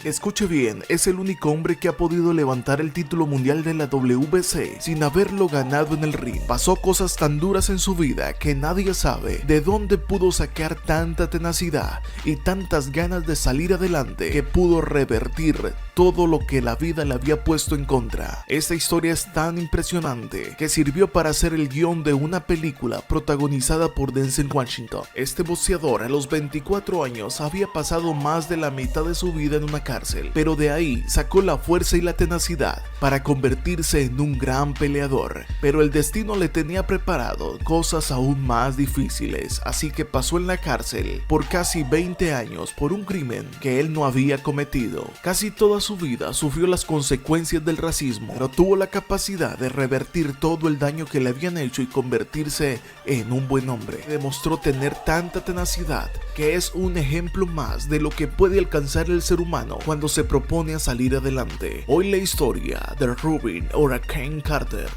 Escuche bien, es el único hombre que ha podido levantar el título mundial de la WBC sin haberlo ganado en el ring. Pasó cosas tan duras en su vida que nadie sabe de dónde pudo sacar tanta tenacidad y tantas ganas de salir adelante que pudo revertir todo lo que la vida le había puesto en contra. Esta historia es tan impresionante que sirvió para hacer el guión de una película protagonizada por Denzel Washington. Este boxeador a los 24 años había pasado más de la mitad de su vida en una cárcel, pero de ahí sacó la fuerza y la tenacidad para convertirse en un gran peleador. Pero el destino le tenía preparado cosas aún más difíciles, así que pasó en la cárcel por casi 20 años por un crimen que él no había cometido. Casi toda su vida sufrió las consecuencias del racismo, pero tuvo la capacidad de revertir todo el daño que le habían hecho y convertirse en un buen hombre. Demostró tener tanta tenacidad que es un ejemplo más de lo que puede alcanzar el ser humano cuando se propone a salir adelante. Hoy la historia de Rubin Hurricane Carter.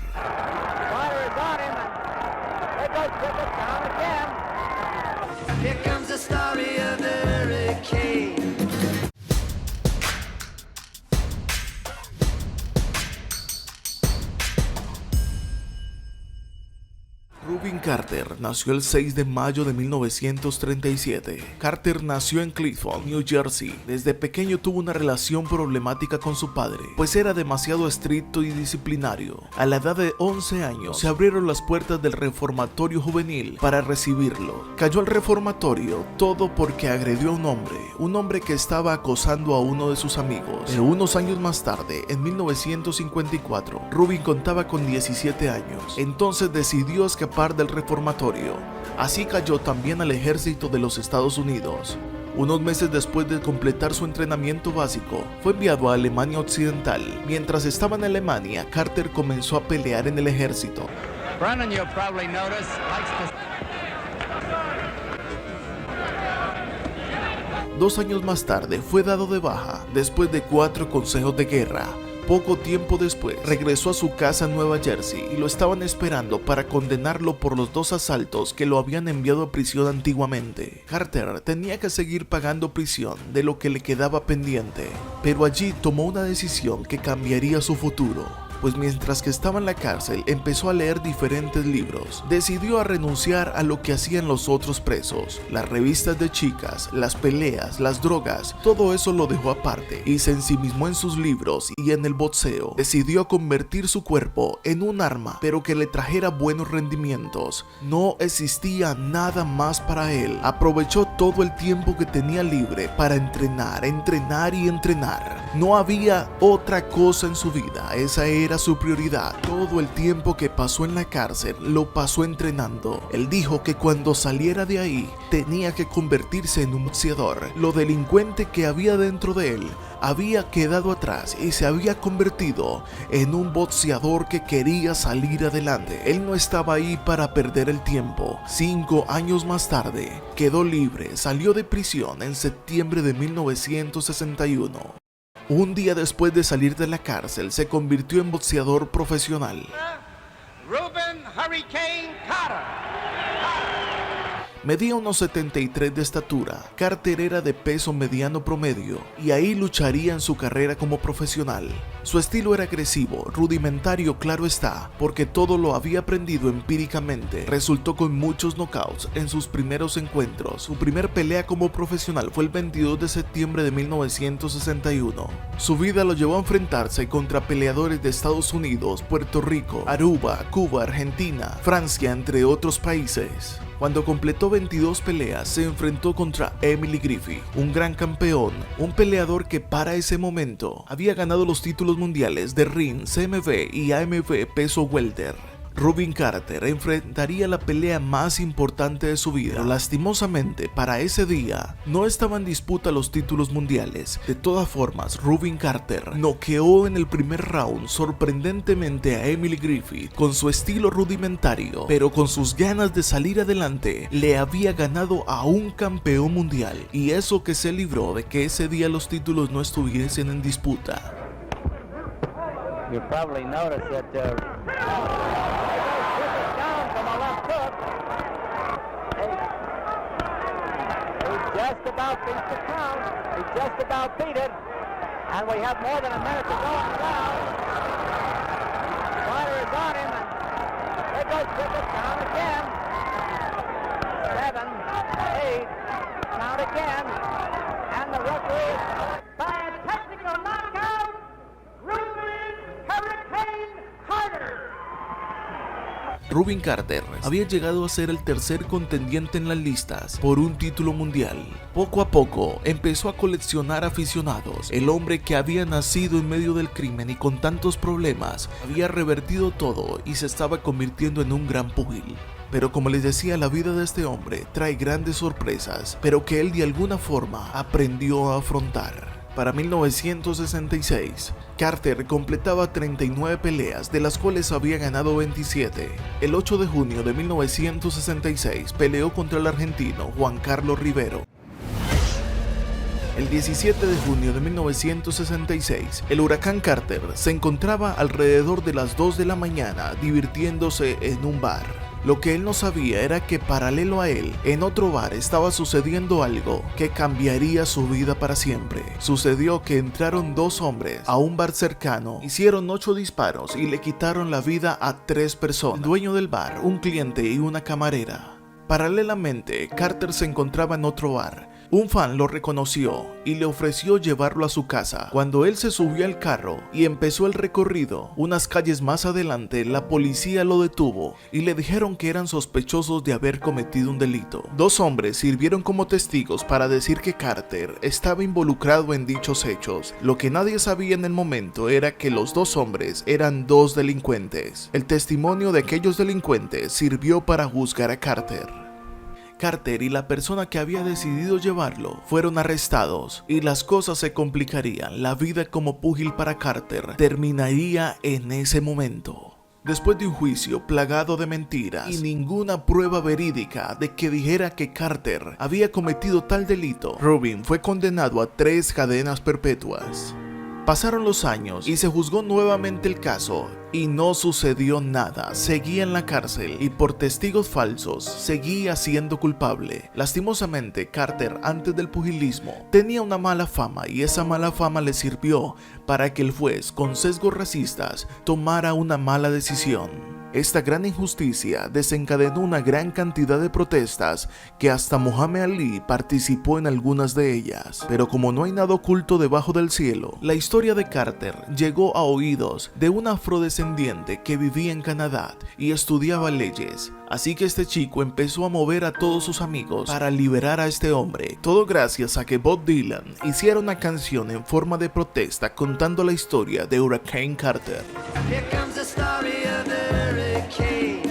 Rubin Carter nació el 6 de mayo de 1937. Carter nació en Clifton, New Jersey. Desde pequeño tuvo una relación problemática con su padre, pues era demasiado estricto y disciplinario. A la edad de 11 años se abrieron las puertas del reformatorio juvenil para recibirlo. Cayó al reformatorio todo porque agredió a un hombre que estaba acosando a uno de sus amigos. Pero unos años más tarde, en 1954, Rubin contaba con 17 años. Entonces decidió escapar del reformatorio. Así cayó también al ejército de los Estados Unidos. Unos meses después de completar su entrenamiento básico, fue enviado a Alemania Occidental. Mientras estaba en Alemania, Carter comenzó a pelear en el ejército. Brennan, you'll probably notice, likes to... 2 años más tarde fue dado de baja después de 4 consejos de guerra. Poco tiempo después, regresó a su casa en Nueva Jersey y lo estaban esperando para condenarlo por los 2 asaltos que lo habían enviado a prisión antiguamente. Carter tenía que seguir pagando prisión de lo que le quedaba pendiente, pero allí tomó una decisión que cambiaría su futuro. Pues mientras que estaba en la cárcel empezó a leer diferentes libros. Decidió a renunciar a lo que hacían los otros presos, las revistas de chicas, las peleas, las drogas, todo eso lo dejó aparte y se ensimismó en sus libros y en el boxeo. Decidió convertir su cuerpo en un arma, pero que le trajera buenos rendimientos. No existía nada más para él. Aprovechó todo el tiempo que tenía libre para entrenar, entrenar y entrenar. No había otra cosa en su vida, esa era su prioridad. Todo el tiempo que pasó en la cárcel lo pasó entrenando. Él dijo que cuando saliera de ahí tenía que convertirse en un boxeador. Lo delincuente que había dentro de él había quedado atrás y se había convertido en un boxeador que quería salir adelante. Él no estaba ahí para perder el tiempo. 5 años más tarde quedó libre, salió de prisión en septiembre de 1961. Un día después de salir de la cárcel, se convirtió en boxeador profesional. Rubin Hurricane Carter. Medía unos 73 de estatura. Carter era de peso mediano promedio y ahí lucharía en su carrera como profesional. Su estilo era agresivo, rudimentario, claro está, porque todo lo había aprendido empíricamente. Resultó con muchos knockouts en sus primeros encuentros. Su primer pelea como profesional fue el 22 de septiembre de 1961. Su vida lo llevó a enfrentarse contra peleadores de Estados Unidos, Puerto Rico, Aruba, Cuba, Argentina, Francia, entre otros países. Cuando completó 22 peleas, se enfrentó contra Emily Griffith, un gran campeón, un peleador que para ese momento había ganado los títulos mundiales de ring, CMB y AMB peso welter. Rubin Carter enfrentaría la pelea más importante de su vida, pero lastimosamente para ese día no estaban en disputa los títulos mundiales. De todas formas, Rubin Carter noqueó en el primer round sorprendentemente a Emily Griffith con su estilo rudimentario, pero con sus ganas de salir adelante le había ganado a un campeón mundial, y eso que se libró de que ese día los títulos no estuviesen en disputa. You probably noticed that just about beat the count. He just about beat it. And we have more than a minute to go in the round. Ryder is on him, and there goes Griffith down again. 7, 8, count again, and the referee by a technical knockout, Rubin Hurricane Carter. Rubin Carter había llegado a ser el tercer contendiente en las listas por un título mundial. Poco a poco empezó a coleccionar aficionados. El hombre que había nacido en medio del crimen y con tantos problemas había revertido todo y se estaba convirtiendo en un gran púgil. Pero como les decía, la vida de este hombre trae grandes sorpresas, pero que él de alguna forma aprendió a afrontar. Para 1966, Carter completaba 39 peleas, de las cuales había ganado 27. El 8 de junio de 1966 peleó contra el argentino Juan Carlos Rivero. El 17 de junio de 1966, el huracán Carter se encontraba alrededor de las 2 de la mañana divirtiéndose en un bar. Lo que él no sabía era que paralelo a él, en otro bar estaba sucediendo algo que cambiaría su vida para siempre. Sucedió que entraron 2 hombres a un bar cercano, hicieron 8 disparos y le quitaron la vida a 3 personas, el dueño del bar, un cliente y una camarera. Paralelamente, Carter se encontraba en otro bar. Un fan lo reconoció y le ofreció llevarlo a su casa. Cuando él se subió al carro y empezó el recorrido, unas calles más adelante la policía lo detuvo y le dijeron que eran sospechosos de haber cometido un delito. 2 hombres sirvieron como testigos para decir que Carter estaba involucrado en dichos hechos. Lo que nadie sabía en el momento era que los 2 hombres eran 2 delincuentes. El testimonio de aquellos delincuentes sirvió para juzgar a Carter. Carter y la persona que había decidido llevarlo fueron arrestados y las cosas se complicarían. La vida como púgil para Carter terminaría en ese momento. Después de un juicio plagado de mentiras y ninguna prueba verídica de que dijera que Carter había cometido tal delito, Rubin fue condenado a 3 cadenas perpetuas. Pasaron los años y se juzgó nuevamente el caso y no sucedió nada. Seguía en la cárcel y por testigos falsos seguía siendo culpable. Lastimosamente, Carter antes del pugilismo tenía una mala fama y esa mala fama le sirvió para que el juez con sesgos racistas tomara una mala decisión. Esta gran injusticia desencadenó una gran cantidad de protestas que hasta Muhammad Ali participó en algunas de ellas. Pero como no hay nada oculto debajo del cielo, la historia de Carter llegó a oídos de un afrodescendiente que vivía en Canadá y estudiaba leyes. Así que este chico empezó a mover a todos sus amigos para liberar a este hombre. Todo gracias a que Bob Dylan hiciera una canción en forma de protesta contando la historia de Hurricane Carter. Here comes the story of the hurricane,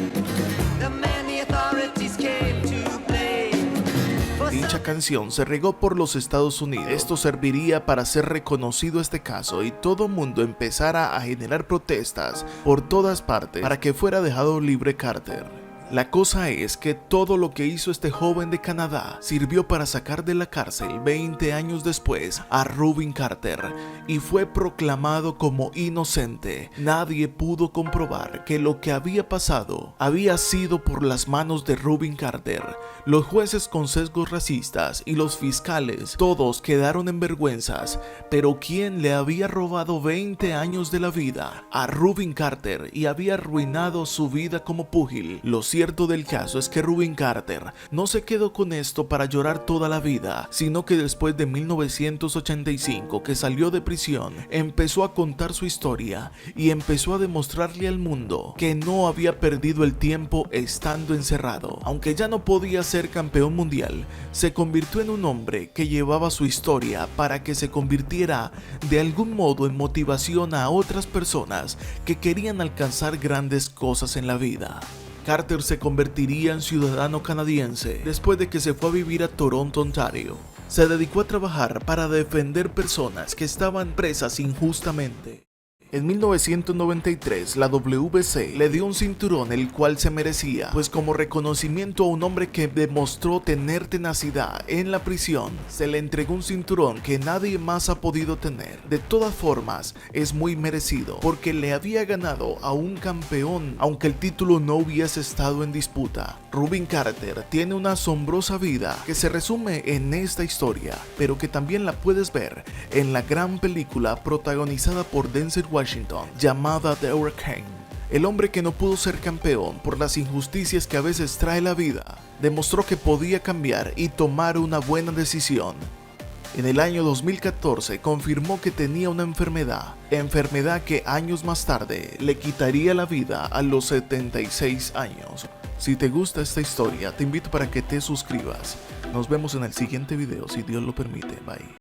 the man the authorities came to blame. Dicha canción se regó por los Estados Unidos. Esto serviría para hacer reconocido este caso y todo mundo empezara a generar protestas por todas partes para que fuera dejado libre Carter. La cosa es que todo lo que hizo este joven de Canadá sirvió para sacar de la cárcel 20 años después a Rubin Carter y fue proclamado como inocente. Nadie pudo comprobar que lo que había pasado había sido por las manos de Rubin Carter. Los jueces con sesgos racistas y los fiscales todos quedaron en vergüenzas, pero ¿quién le había robado 20 años de la vida a Rubin Carter y había arruinado su vida como púgil? Lo cierto del caso es que Rubin Carter no se quedó con esto para llorar toda la vida, sino que después de 1985 que salió de prisión, empezó a contar su historia y empezó a demostrarle al mundo que no había perdido el tiempo estando encerrado. Aunque ya no podía ser campeón mundial, se convirtió en un hombre que llevaba su historia para que se convirtiera de algún modo en motivación a otras personas que querían alcanzar grandes cosas en la vida. Carter se convertiría en ciudadano canadiense después de que se fue a vivir a Toronto, Ontario. Se dedicó a trabajar para defender personas que estaban presas injustamente. En 1993, la WBC le dio un cinturón el cual se merecía, pues como reconocimiento a un hombre que demostró tener tenacidad en la prisión, se le entregó un cinturón que nadie más ha podido tener. De todas formas, es muy merecido, porque le había ganado a un campeón, aunque el título no hubiese estado en disputa. Rubin Carter tiene una asombrosa vida que se resume en esta historia, pero que también la puedes ver en la gran película protagonizada por Denzel Washington llamada The Hurricane. El hombre que no pudo ser campeón por las injusticias que a veces trae la vida, demostró que podía cambiar y tomar una buena decisión. En el año 2014 confirmó que tenía una enfermedad que años más tarde le quitaría la vida a los 76 años. Si te gusta esta historia, te invito para que te suscribas. Nos vemos en el siguiente video, si Dios lo permite. Bye.